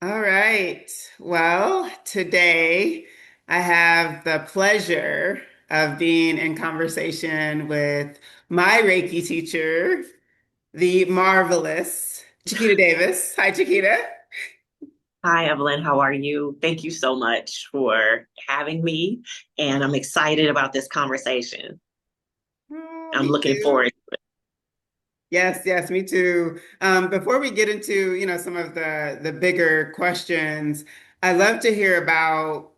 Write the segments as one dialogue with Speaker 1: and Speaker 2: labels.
Speaker 1: All right. Well, today I have the pleasure of being in conversation with my Reiki teacher, the marvelous Chiquita Davis. Hi, Chiquita.
Speaker 2: Hi, Evelyn. How are you? Thank you so much for having me. And I'm excited about this conversation.
Speaker 1: Oh,
Speaker 2: I'm
Speaker 1: me
Speaker 2: looking
Speaker 1: too.
Speaker 2: forward.
Speaker 1: Yes, yes, me too. Before we get into, some of the bigger questions, I'd love to hear about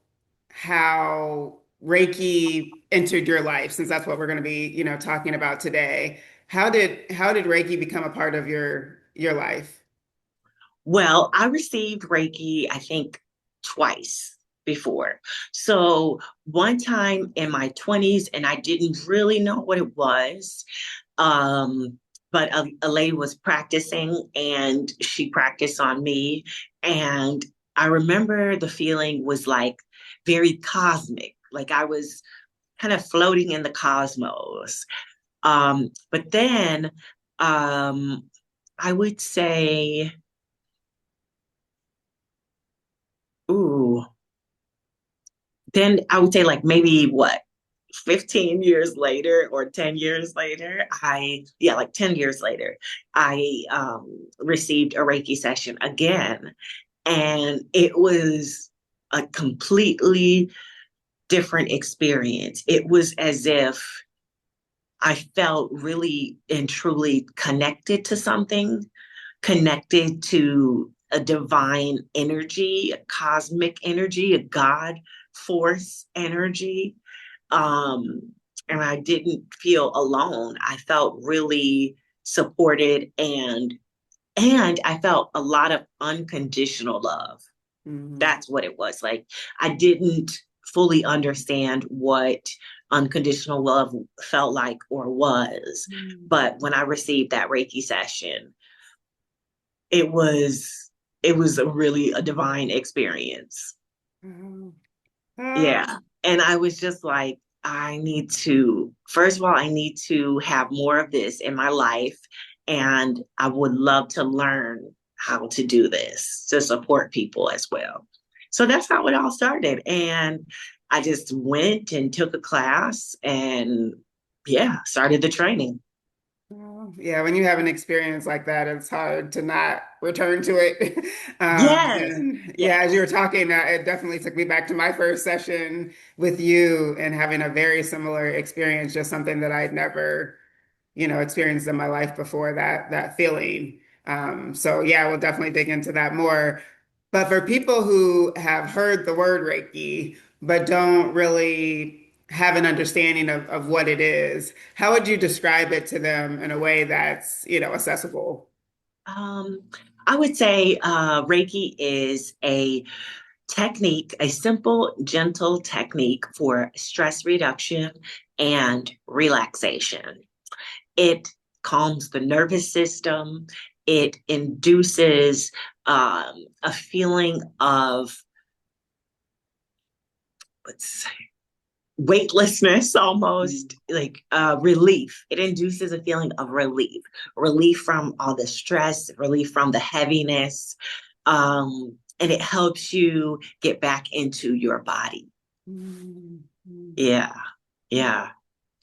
Speaker 1: how Reiki entered your life, since that's what we're going to be, talking about today. How did Reiki become a part of your life?
Speaker 2: Well, I received Reiki, I think, twice before. So one time in my 20s, and I didn't really know what it was. But a lady was practicing and she practiced on me. And I remember the feeling was like very cosmic, like I was kind of floating in the cosmos. But then I would say, ooh, then I would say like maybe what, 15 years later or 10 years later, yeah, like 10 years later, I received a Reiki session again. And it was a completely different experience. It was as if I felt really and truly connected to something, connected to a divine energy, a cosmic energy, a God force energy. Um, and I didn't feel alone. I felt really supported and I felt a lot of unconditional love.
Speaker 1: Mhm.
Speaker 2: That's what it was. Like I didn't fully understand what unconditional love felt like or was. But when I received that Reiki session, it was a divine experience.
Speaker 1: Mhm. Ah,
Speaker 2: Yeah. And I was just like, I need to, first of all, I need to have more of this in my life. And I would love to learn how to do this to support people as well. So that's how it all started. And I just went and took a class and yeah, started the training.
Speaker 1: well, yeah, when you have an experience like that, it's hard to not return to it.
Speaker 2: Yes.
Speaker 1: And yeah, as you
Speaker 2: Yes.
Speaker 1: were talking, it definitely took me back to my first session with you and having a very similar experience, just something that I'd never, experienced in my life before that feeling. So yeah, we'll definitely dig into that more. But for people who have heard the word Reiki, but don't really have an understanding of what it is, how would you describe it to them in a way that's, accessible?
Speaker 2: Um, I would say Reiki is a technique, a simple, gentle technique for stress reduction and relaxation. It calms the nervous system. It induces a feeling of let's say, weightlessness, almost like relief. It induces a feeling of relief, relief from all the stress, relief from the heaviness, and it helps you get back into your body.
Speaker 1: Mhm.
Speaker 2: Yeah, yeah.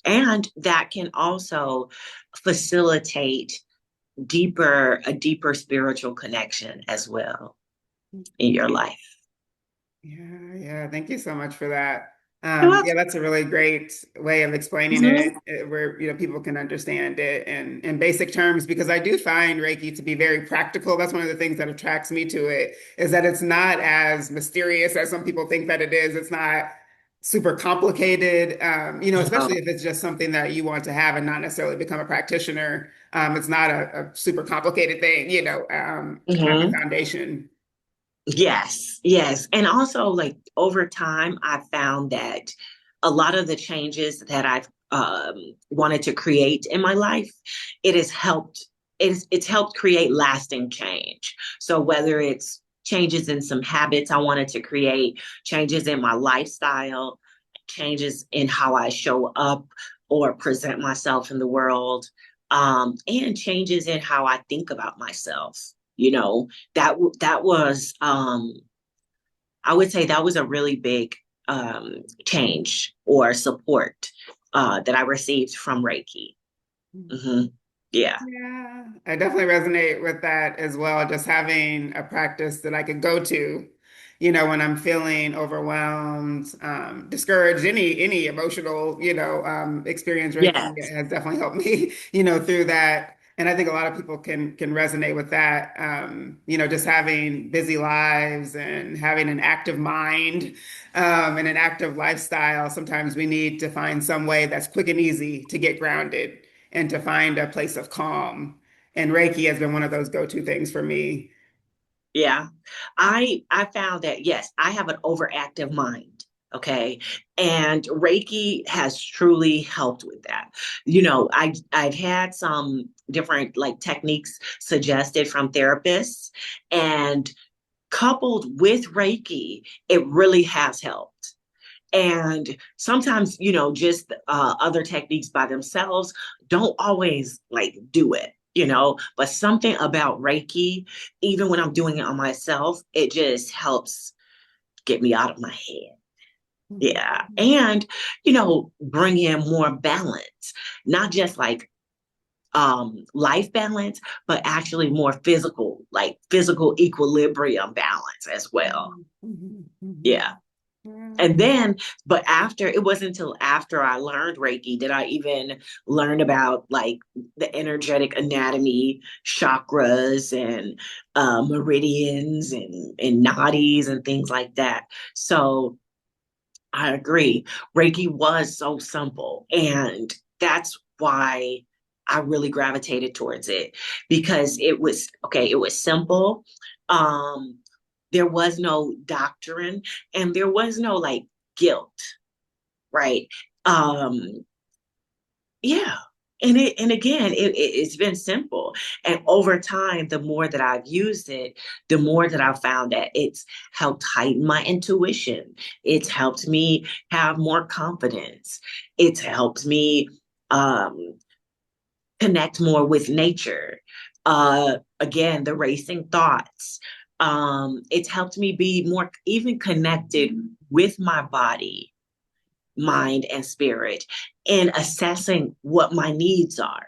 Speaker 2: And that can also facilitate a deeper spiritual connection as well in your life.
Speaker 1: Yeah, yeah. Thank you so much for that.
Speaker 2: You're
Speaker 1: Yeah,
Speaker 2: welcome.
Speaker 1: that's a really great way of explaining it,
Speaker 2: Mhm.
Speaker 1: where people can understand it in basic terms. Because I do find Reiki to be very practical. That's one of the things that attracts me to it, is that it's not as mysterious as some people think that it is. It's not super complicated. Especially
Speaker 2: No.
Speaker 1: if it's just something that you want to have and not necessarily become a practitioner. It's not a super complicated thing, to have a
Speaker 2: Mhm.
Speaker 1: foundation.
Speaker 2: Yes, yes. And also, like over time, I found that a lot of the changes that I've wanted to create in my life, it has helped, it's helped create lasting change. So whether it's changes in some habits I wanted to create, changes in my lifestyle, changes in how I show up or present myself in the world, and changes in how I think about myself. You know, that was I would say that was a really big change or support that I received from Reiki. Hmm. Yeah.
Speaker 1: Yeah, I definitely resonate with that as well. Just having a practice that I could go to, when I'm feeling overwhelmed, discouraged, any emotional, experience. Reiki
Speaker 2: Yes.
Speaker 1: has definitely helped me, through that. And I think a lot of people can resonate with that. Just having busy lives and having an active mind, and an active lifestyle. Sometimes we need to find some way that's quick and easy to get grounded and to find a place of calm. And Reiki has been one of those go-to things for me.
Speaker 2: Yeah. I found that yes, I have an overactive mind. Okay. And Reiki has truly helped with that. I've had some different like techniques suggested from therapists, and coupled with Reiki, it really has helped. And sometimes, just other techniques by themselves don't always like do it, but something about Reiki, even when I'm doing it on myself, it just helps get me out of my head. Yeah. And, bring in more balance, not just like life balance, but actually more physical, like physical equilibrium balance as well.
Speaker 1: Mhm, mhm,
Speaker 2: Yeah.
Speaker 1: mhm. Yeah.
Speaker 2: And then, but after, it wasn't until after I learned Reiki did I even learn about like the energetic anatomy, chakras, and meridians and nadis and things like that. So I agree. Reiki was so simple. And that's why I really gravitated towards it because it was okay, it was simple. Um, there was no doctrine and there was no like guilt, right? Um, yeah. And again, it's been simple. And over time, the more that I've used it, the more that I've found that it's helped heighten my intuition. It's helped me have more confidence. It's helped me um, connect more with nature. Again, the racing thoughts. It's helped me be more even connected with my body, mind, and spirit in assessing what my needs are.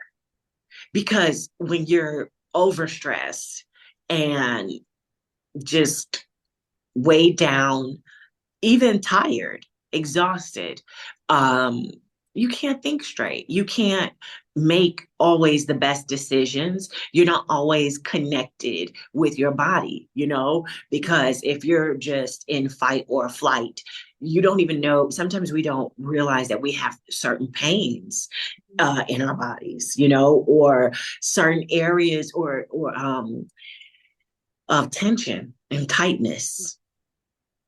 Speaker 2: Because when you're overstressed and just weighed down, even tired, exhausted, um, you can't think straight. You can't make always the best decisions. You're not always connected with your body, because if you're just in fight or flight, you don't even know. Sometimes we don't realize that we have certain pains in our bodies, or certain areas or of tension and tightness.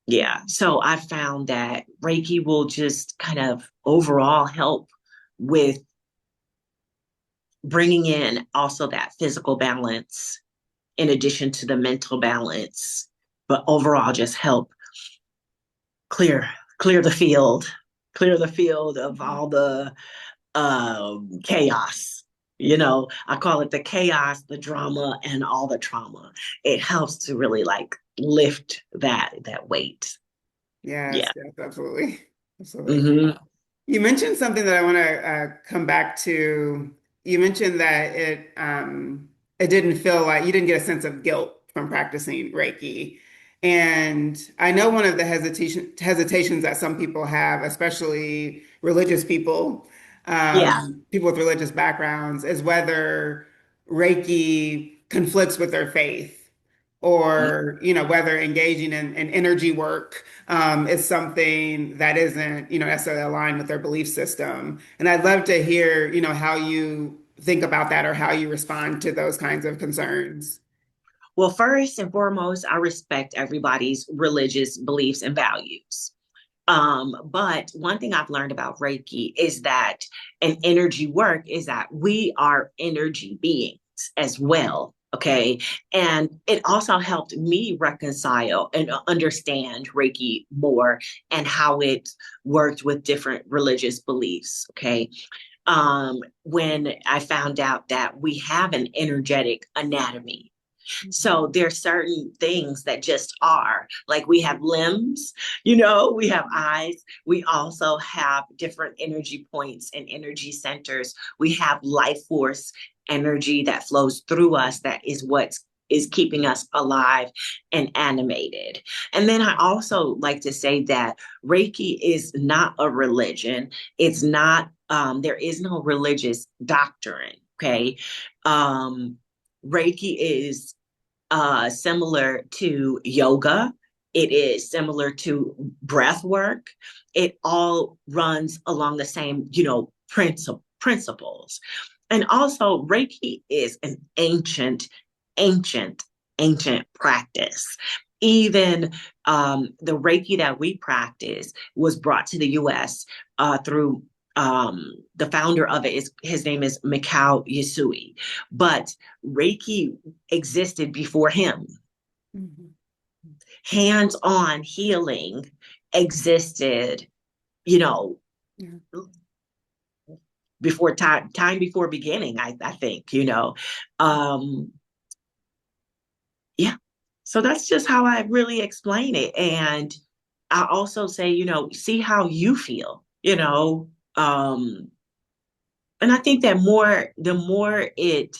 Speaker 2: Yeah. So I found that Reiki will just kind of overall help with bringing in also that physical balance in addition to the mental balance, but overall just help clear clear the field, clear the field of all the chaos. I call it the chaos, the drama, and all the trauma. It helps to really like lift that weight.
Speaker 1: Yes,
Speaker 2: Yeah.
Speaker 1: yes, absolutely. Absolutely.
Speaker 2: Hmm.
Speaker 1: You mentioned something that I want to come back to. You mentioned that it didn't feel like you didn't get a sense of guilt from practicing Reiki. And I know one of the hesitations that some people have, especially religious people,
Speaker 2: Yeah.
Speaker 1: people with religious backgrounds, is whether Reiki conflicts with their faith or whether engaging in energy work is something that isn't necessarily aligned with their belief system. And I'd love to hear how you think about that or how you respond to those kinds of concerns.
Speaker 2: Well, first and foremost, I respect everybody's religious beliefs and values. But one thing I've learned about Reiki is that an energy work is that we are energy beings as well. Okay. And it also helped me reconcile and understand Reiki more and how it worked with different religious beliefs. Okay. When I found out that we have an energetic anatomy,
Speaker 1: Mhm.
Speaker 2: So there's certain things that just are like we have limbs, you know, we have eyes. We also have different energy points and energy centers. We have life force energy that flows through us. That is what is keeping us alive and animated. And then I also like to say that Reiki is not a religion. It's not, there is no religious doctrine. Okay. Um, Reiki is similar to yoga. It is similar to breath work. It all runs along the same, you know, principles. And also, Reiki is an ancient, ancient practice. Even the Reiki that we practice was brought to the US through the founder of it is his name is Mikao Yasui. But Reiki existed before him.
Speaker 1: Mhm.
Speaker 2: Hands-on healing existed, you know,
Speaker 1: Yeah.
Speaker 2: before time before beginning, I think, you know. Um, yeah. So that's just how I really explain it. And I also say, you know, see how you feel, you know. And I think that the more it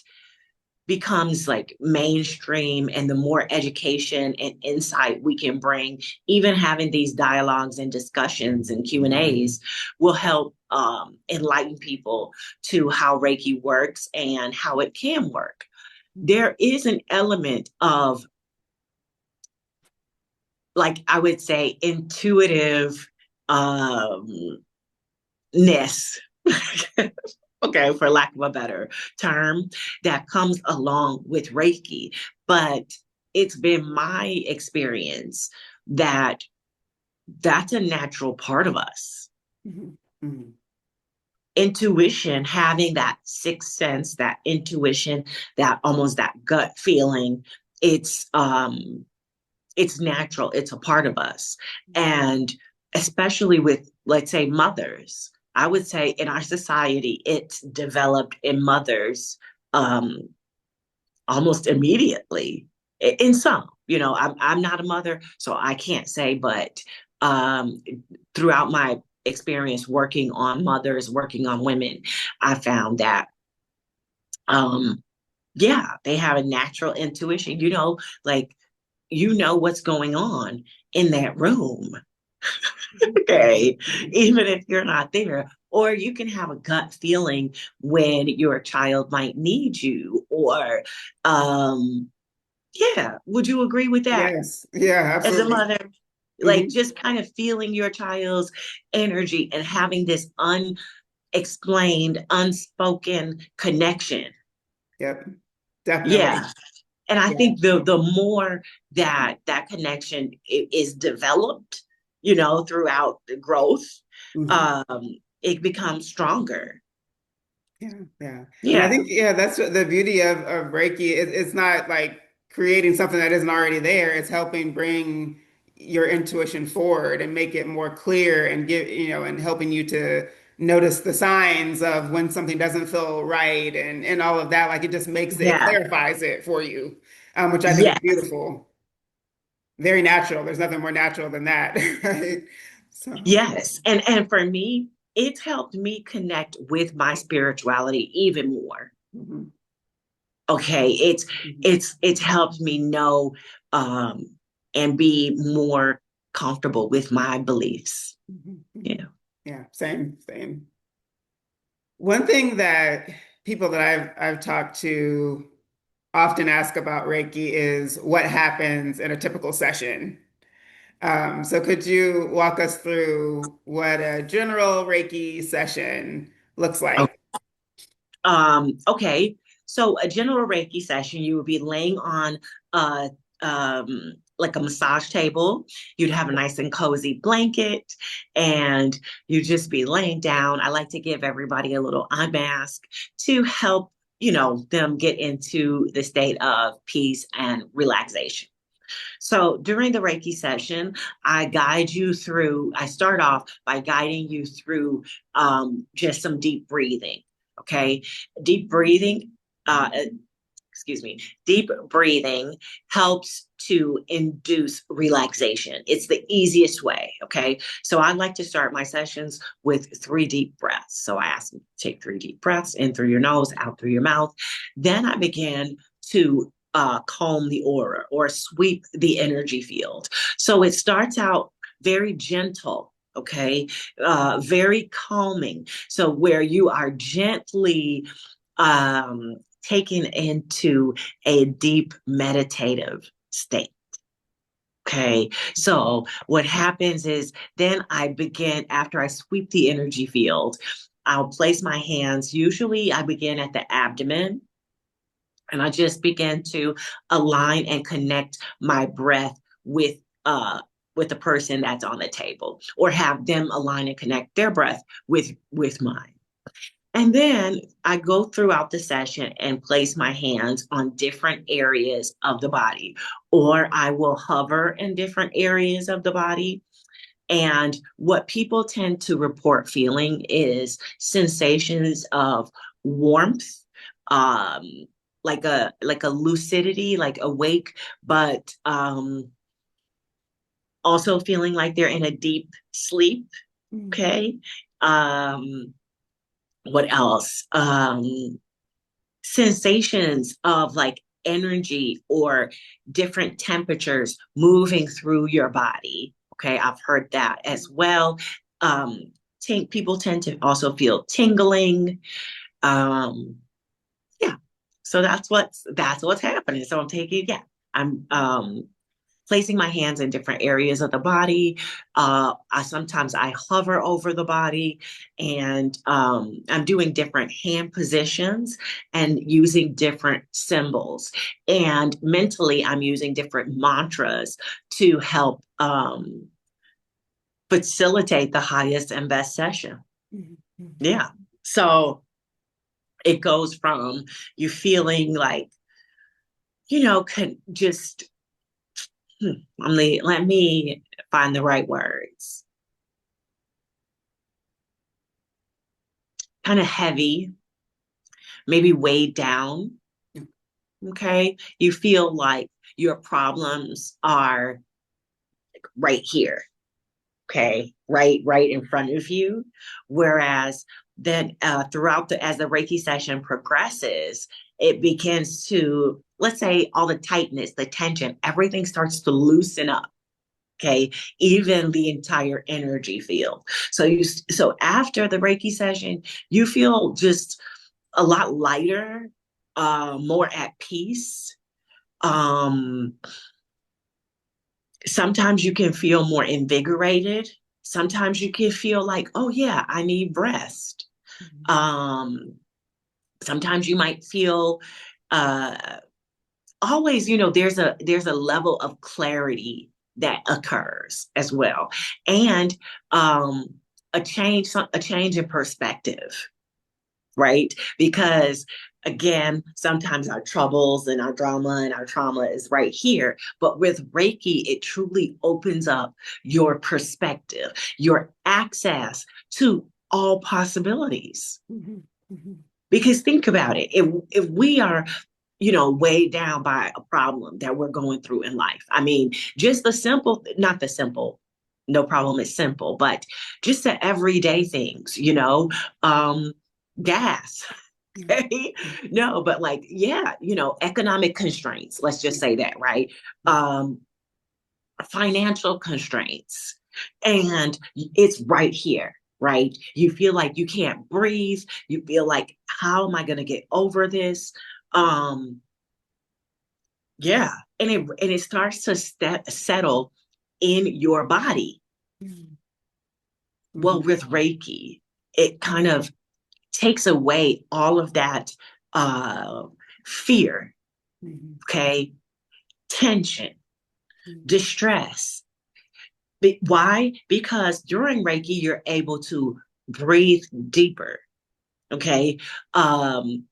Speaker 2: becomes like mainstream and the more education and insight we can bring, even having these dialogues and discussions and Q&As will help enlighten people to how Reiki works and how it can work. There is an element of, like, I would say, intuitive ness, okay, for lack of a better term, that comes along with Reiki. But it's been my experience that that's a natural part of us.
Speaker 1: Mhm. Mhm.
Speaker 2: Intuition, having that sixth sense, that intuition, that almost that gut feeling, it's natural, it's a part of us. And especially with, let's say, mothers, I would say in our society it's developed in mothers um almost immediately. In some, you know, I'm not a mother so I can't say, but um throughout my experience working on mothers, working on women, I found that um yeah, they have a natural intuition, you know, like, you know what's going on in that room. Okay,
Speaker 1: Mhm.
Speaker 2: even if you're not there, or you can have a gut feeling when your child might need you, or yeah, would you agree with that
Speaker 1: Yes. Yeah,
Speaker 2: as a
Speaker 1: absolutely.
Speaker 2: mother? Like,
Speaker 1: Hmm.
Speaker 2: just kind of feeling your child's energy and having this unexplained, unspoken connection.
Speaker 1: Yep. Definitely.
Speaker 2: Yeah. And I
Speaker 1: Yeah.
Speaker 2: think the more that that connection is developed, you know, throughout the growth,
Speaker 1: Mhm.
Speaker 2: um, it becomes stronger.
Speaker 1: Yeah, yeah. And I
Speaker 2: Yeah.
Speaker 1: think, yeah, that's what the beauty of Reiki. It's not like creating something that isn't already there. It's helping bring your intuition forward and make it more clear and give, and helping you to notice the signs of when something doesn't feel right and all of that. Like it just makes it,
Speaker 2: Yeah.
Speaker 1: clarifies it for you, which I think is
Speaker 2: Yes.
Speaker 1: beautiful. Very natural. There's nothing more natural than that, right? So,
Speaker 2: Yes. And for me, it's helped me connect with my spirituality even more.
Speaker 1: mhm,
Speaker 2: Okay.
Speaker 1: mhm,
Speaker 2: It's helped me know um and be more comfortable with my beliefs.
Speaker 1: mhm, mhm.
Speaker 2: Yeah.
Speaker 1: Yeah, same, same. One thing that people that I've talked to often ask about Reiki is what happens in a typical session. So could you walk us through what a general Reiki session looks like?
Speaker 2: Okay. So a general Reiki session, you would be laying on a like a massage table. You'd have a nice and cozy blanket, and you'd just be laying down. I like to give everybody a little eye mask to help, you know, them get into the state of peace and relaxation. So during the Reiki session, I start off by guiding you through just some deep breathing. Okay. Deep breathing, uh, excuse me, deep breathing helps to induce relaxation. It's the easiest way. Okay. So I like to start my sessions with 3 deep breaths. So I ask them to take 3 deep breaths in through your nose, out through your mouth. Then I begin to calm the aura or sweep the energy field. So it starts out very gentle. Okay. Very calming. So where you are gently taken into a deep meditative state. Okay. So what happens is then I begin, after I sweep the energy field, I'll place my hands. Usually I begin at the abdomen and I just begin to align and connect my breath with the person that's on the table, or have them align and connect their breath with mine. And then I go throughout the session and place my hands on different areas of the body, or I will hover in different areas of the body. And what people tend to report feeling is sensations of warmth, um, like a lucidity, like awake, but also feeling like they're in a deep sleep.
Speaker 1: Mm-hmm.
Speaker 2: Okay. Um, what else? Sensations of like energy or different temperatures moving through your body. Okay, I've heard that as well. People tend to also feel tingling. Um, yeah, so that's what's happening. So I'm taking, yeah, I'm placing my hands in different areas of the body. I hover over the body, and I'm doing different hand positions and using different symbols. And mentally, I'm using different mantras to help facilitate the highest and best session.
Speaker 1: Mm-hmm.
Speaker 2: Yeah. So it goes from you feeling like, can just let me find the right words. Kind of heavy, maybe weighed down. Okay. You feel like your problems are right here. Okay. Right in front of you. Whereas then as the Reiki session progresses, it begins to, let's say, all the tightness, the tension, everything starts to loosen up. Okay, even the entire energy field. So after the Reiki session, you feel just a lot lighter, more at peace. Um, Sometimes you can feel more invigorated. Sometimes you can feel like, oh yeah, I need rest.
Speaker 1: Mm-hmm.
Speaker 2: Um, Sometimes you might feel uh, always, there's a level of clarity that occurs as well, and um, a change in perspective, right? Because again, sometimes our troubles and our drama and our trauma is right here. But with Reiki, it truly opens up your perspective, your access to all possibilities.
Speaker 1: Mm-hmm. Mm-hmm.
Speaker 2: Because think about it, if we are weighed down by a problem that we're going through in life. I mean, just the simple, not the simple, no problem is simple, but just the everyday things, um, gas. Okay. No, but like, yeah, economic constraints, let's just say that, right? Um, Financial constraints. And it's right here, right? You feel like you can't breathe. You feel like, how am I going to get over this? Um, yeah, and it starts to settle in your body. Well,
Speaker 1: Mm-hmm.
Speaker 2: with Reiki, it kind of takes away all of that uh, fear,
Speaker 1: Mm-hmm.
Speaker 2: okay, tension,
Speaker 1: Mm-hmm.
Speaker 2: distress. Why? Because during Reiki, you're able to breathe deeper. Okay. Um,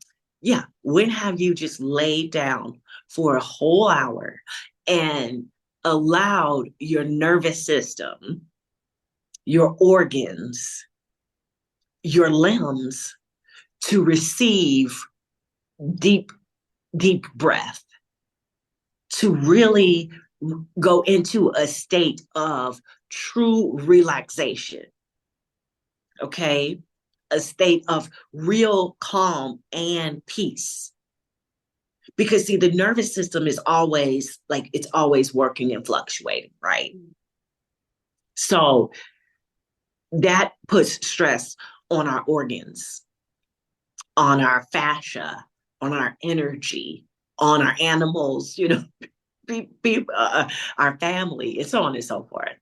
Speaker 2: yeah. When have you just laid down for a whole hour and allowed your nervous system, your organs, your limbs to receive deep? deep breath to really go into a state of true relaxation. Okay. A state of real calm and peace. Because see, the nervous system is always like it's always working and fluctuating, right? So that puts stress on our organs, on our fascia, on our energy, on our animals, our family, and so on and so forth.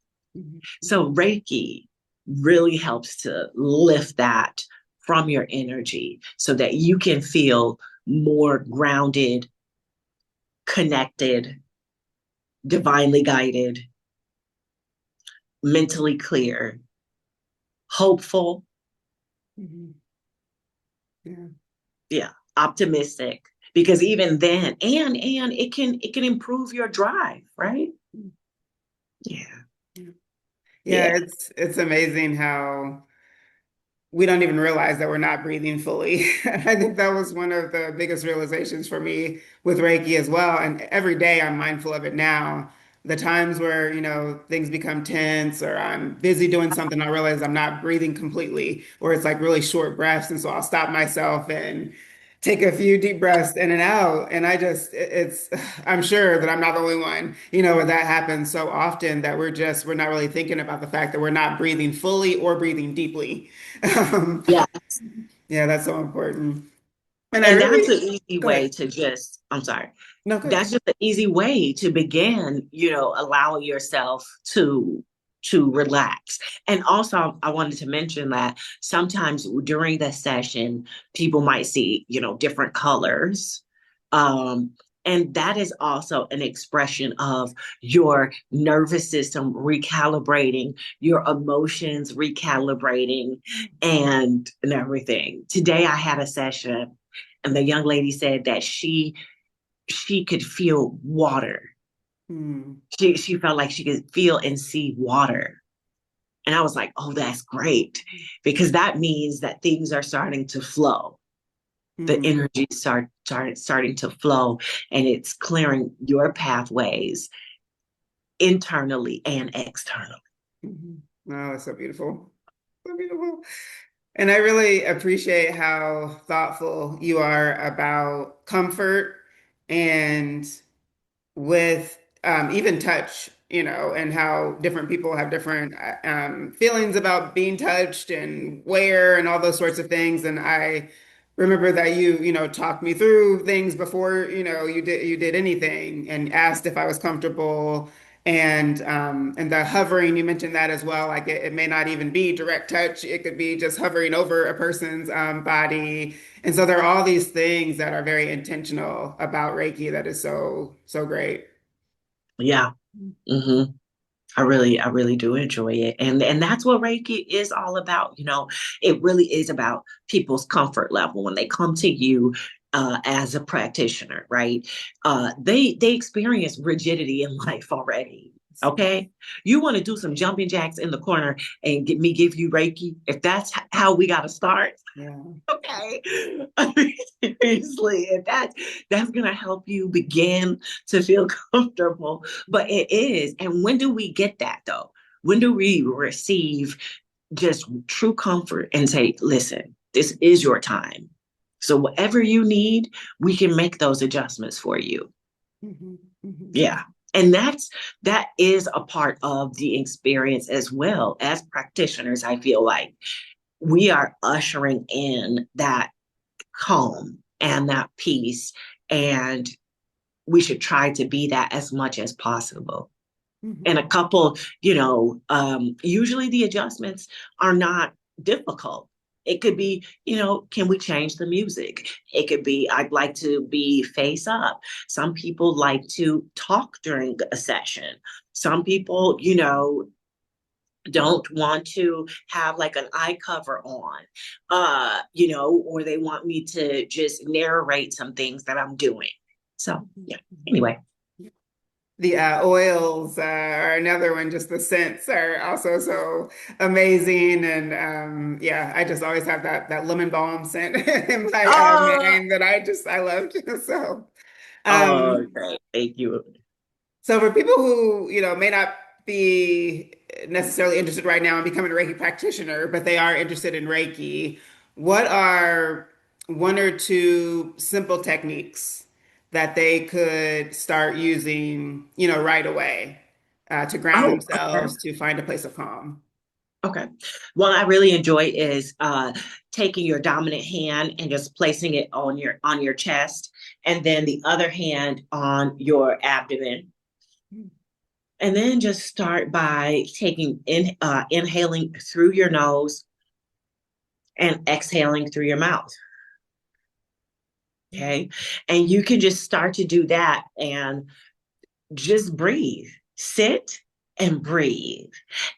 Speaker 2: So Reiki really helps to lift that from your energy so that you can feel more grounded, connected, divinely guided, mentally clear, hopeful,
Speaker 1: Mhm. Yeah.
Speaker 2: yeah, optimistic. Because even then, and it can improve your drive, right? Yeah,
Speaker 1: Yeah. Yeah,
Speaker 2: yeah,
Speaker 1: it's amazing how we don't even realize that we're not breathing fully. And I think that was one of the biggest realizations for me with Reiki as well. And every day I'm mindful of it now. The times where, things become tense or I'm busy doing something, I realize I'm not breathing completely, or it's like really short breaths. And so I'll stop myself and take a few deep breaths in and out. And I'm sure that I'm not the only one, where that happens so often that we're not really thinking about the fact that we're not breathing fully or breathing deeply. Um,
Speaker 2: yeah.
Speaker 1: yeah, that's so important. And I
Speaker 2: And that's
Speaker 1: really,
Speaker 2: an easy
Speaker 1: go
Speaker 2: way
Speaker 1: ahead.
Speaker 2: to just, I'm sorry,
Speaker 1: No, go ahead.
Speaker 2: that's just an easy way to begin, allowing yourself to relax. And also I wanted to mention that sometimes during the session, people might see, different colors. Um, and that is also an expression of your nervous system recalibrating, your emotions recalibrating, and everything. Today I had a session and the young lady said that she could feel water.
Speaker 1: Hmm.
Speaker 2: She felt like she could feel and see water. And I was like, oh, that's great. Because that means that things are starting to flow. The
Speaker 1: Hmm.
Speaker 2: energy starting to flow and it's clearing your pathways internally and externally.
Speaker 1: Hmm. Oh, that's so beautiful. So beautiful. And I really appreciate how thoughtful you are about comfort and with even touch, and how different people have different feelings about being touched and where and all those sorts of things. And I remember that you talked me through things before, you did anything and asked if I was comfortable. And the hovering, you mentioned that as well. Like it may not even be direct touch. It could be just hovering over a person's body. And so there are all these things that are very intentional about Reiki that is so, so great.
Speaker 2: Yeah. Hmm. I really do enjoy it. And that's what Reiki is all about. It really is about people's comfort level when they come to you as a practitioner, right? They experience rigidity in life already. Okay. You want to do some jumping jacks in the corner and give you Reiki. If that's how we gotta start,
Speaker 1: Yeah.
Speaker 2: okay. I mean, seriously, and that's gonna help you begin to feel comfortable. But it is. And when do we get that though? When do we receive just true comfort and say, listen, this is your time. So whatever you need, we can make those adjustments for you.
Speaker 1: Mhm, mhm,
Speaker 2: Yeah. And that is a part of the experience as well. As practitioners, I feel like we are ushering in that calm and that peace. And we should try to be that as much as possible. And a
Speaker 1: mhm,
Speaker 2: couple, usually the adjustments are not difficult. It could be, can we change the music? It could be, I'd like to be face up. Some people like to talk during a session. Some people, don't want to have like an eye cover on, or they want me to just narrate some things that I'm doing. So,
Speaker 1: mhm,
Speaker 2: yeah.
Speaker 1: mhm.
Speaker 2: Anyway,
Speaker 1: The oils are another one. Just the scents are also so amazing, and yeah, I just always have that lemon balm scent in my
Speaker 2: Oh,
Speaker 1: mind that I loved. So,
Speaker 2: oh,
Speaker 1: um,
Speaker 2: great. Thank you.
Speaker 1: so for people who, may not be necessarily interested right now in becoming a Reiki practitioner, but they are interested in Reiki, what are one or two simple techniques that they could start using, right away, to ground
Speaker 2: Oh, okay.
Speaker 1: themselves, to find a place of calm?
Speaker 2: Okay. One I really enjoy is taking your dominant hand and just placing it on your chest, and then the other hand on your abdomen. And then just start by inhaling through your nose and exhaling through your mouth. Okay. And you can just start to do that and just breathe, sit and breathe.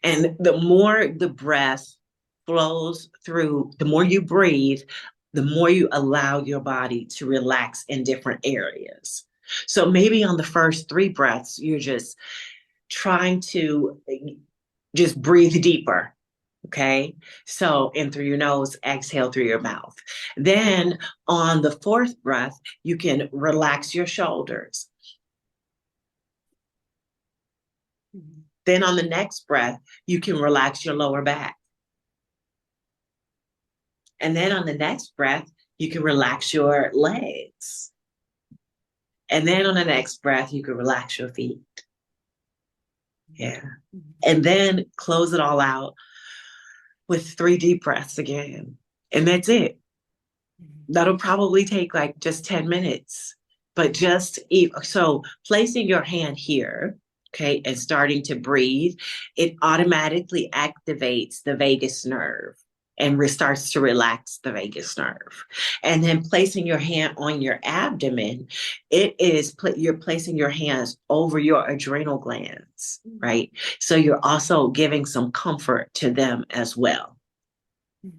Speaker 2: And the more the breath flows through, the more you breathe, the more you allow your body to relax in different areas. So maybe on the first three breaths, you're just trying to just breathe deeper. Okay. So in through your nose, exhale through your mouth. Then on the fourth breath, you can relax your shoulders. Then on the next breath, you can relax your lower back. And then on the next breath, you can relax your legs. And then on the next breath, you can relax your feet. Yeah. And then close it all out with three deep breaths again. And that's it. That'll probably take like just 10 minutes. But so placing your hand here, okay, and starting to breathe, it automatically activates the vagus nerve and starts to relax the vagus nerve. And then placing your hand on your abdomen, you're placing your hands over your adrenal glands, right? So you're also giving some comfort to them as well. Yeah.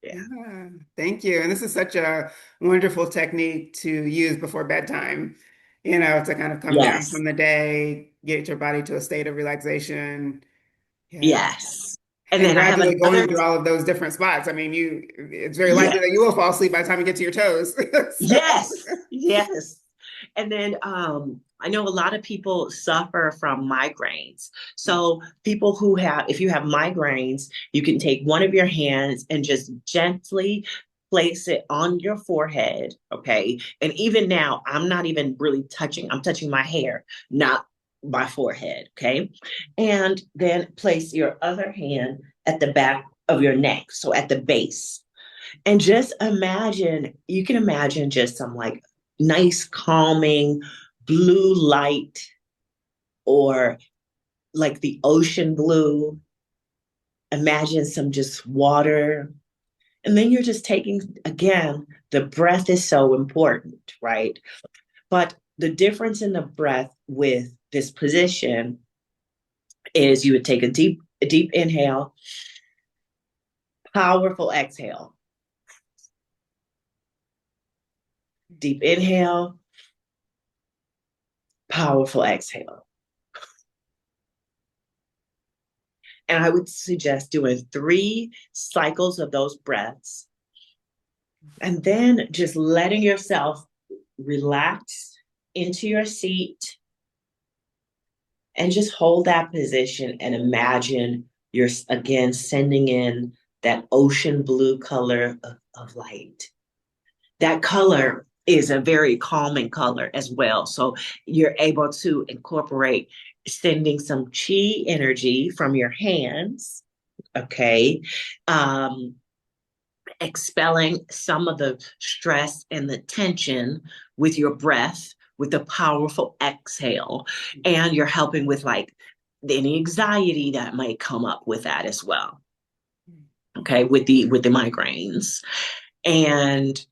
Speaker 1: Yeah, thank you. And this is such a wonderful technique to use before bedtime, to kind of come down
Speaker 2: Yes.
Speaker 1: from the day, get your body to a state of relaxation. Yeah.
Speaker 2: Yes. And
Speaker 1: And
Speaker 2: then I have
Speaker 1: gradually
Speaker 2: another.
Speaker 1: going through all of those different spots. I mean, it's very likely
Speaker 2: Yeah.
Speaker 1: that you will fall asleep by the time you get to your toes. So,
Speaker 2: Yes. Yes. And then I know a lot of people suffer from migraines. So people who have, if you have migraines, you can take one of your hands and just gently place it on your forehead. Okay. And even now, I'm not even really touching, I'm touching my hair, not my forehead. Okay. And then place your other hand at the back of your neck. So at the base. And just imagine, you can imagine just some like nice, calming blue light or like the ocean blue. Imagine some just water. And then you're just taking, again, the breath is so important, right? But the difference in the breath with this position is you would take a deep inhale, powerful exhale, deep inhale, powerful exhale. And I would suggest doing 3 cycles of those breaths and then just letting yourself relax into your seat and just hold that position and imagine you're again sending in that ocean blue color of light. That color is a very calming color as well. So you're able to incorporate sending some chi energy from your hands, okay, um, expelling some of the stress and the tension with your breath, with a powerful exhale, and you're helping with like any anxiety that might come up with that as well. Okay, with the migraines, and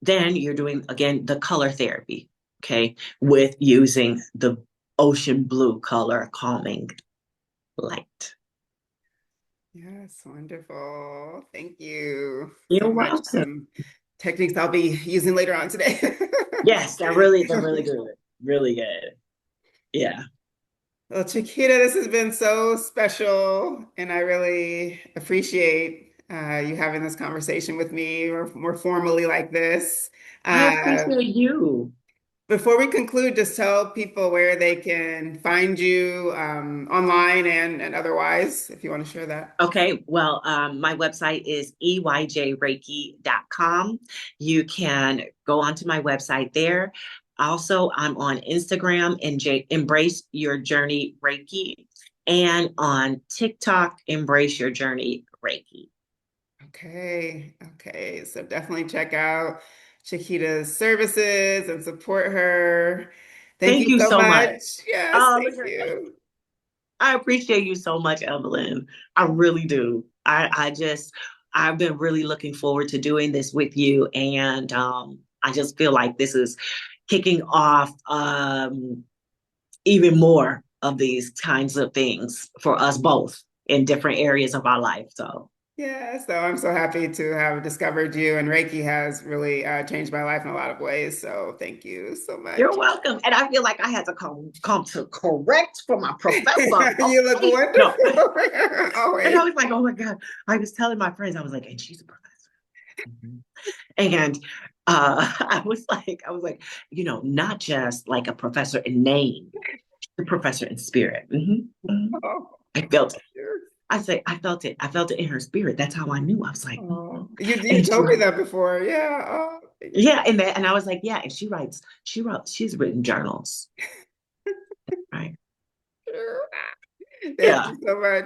Speaker 2: then you're doing again the color therapy. Okay, with using the ocean blue color calming light.
Speaker 1: yes, wonderful. Thank you so
Speaker 2: You're
Speaker 1: much.
Speaker 2: welcome.
Speaker 1: Some techniques I'll be using later on today.
Speaker 2: Yes, they're really good. Really good. Yeah.
Speaker 1: Well, Chiquita, this has been so special, and I really appreciate you having this conversation with me more formally like this.
Speaker 2: I
Speaker 1: Uh,
Speaker 2: appreciate you.
Speaker 1: Before we conclude, just tell people where they can find you online and otherwise, if you want to share that.
Speaker 2: Okay, well, my website is eyjreiki.com. You can go onto my website there. Also, I'm on Instagram and Embrace Your Journey Reiki, and on TikTok, Embrace Your Journey Reiki.
Speaker 1: Okay, okay. So definitely check out Chiquita's services and support her. Thank
Speaker 2: Thank
Speaker 1: you
Speaker 2: you
Speaker 1: so
Speaker 2: so much.
Speaker 1: much. Yes,
Speaker 2: Oh,
Speaker 1: thank
Speaker 2: look,
Speaker 1: you.
Speaker 2: I appreciate you so much, Evelyn. I really do. I've been really looking forward to doing this with you. And I just feel like this is kicking off even more of these kinds of things for us both in different areas of our life. So
Speaker 1: Yeah, so I'm so happy to have discovered you, and Reiki has really changed my life in a lot of ways. So thank you so
Speaker 2: you're
Speaker 1: much.
Speaker 2: welcome. And I feel like I had to come to correct for my professor.
Speaker 1: You look
Speaker 2: Okay. No.
Speaker 1: wonderful.
Speaker 2: And I
Speaker 1: Always.
Speaker 2: was like, oh my God. I was telling my friends, I was like, and she's a professor. Mhm. And I was like, not just like a professor in name, the professor in spirit.
Speaker 1: Oh,
Speaker 2: I felt it.
Speaker 1: sure.
Speaker 2: I felt it. I felt it in her spirit. That's how I knew. I was like,
Speaker 1: Oh, you
Speaker 2: And she,
Speaker 1: told me that before. Yeah. Oh, thank you.
Speaker 2: yeah, and I was like, yeah. And she's written journals, right?
Speaker 1: Sure. Thank
Speaker 2: Yeah.
Speaker 1: you so much.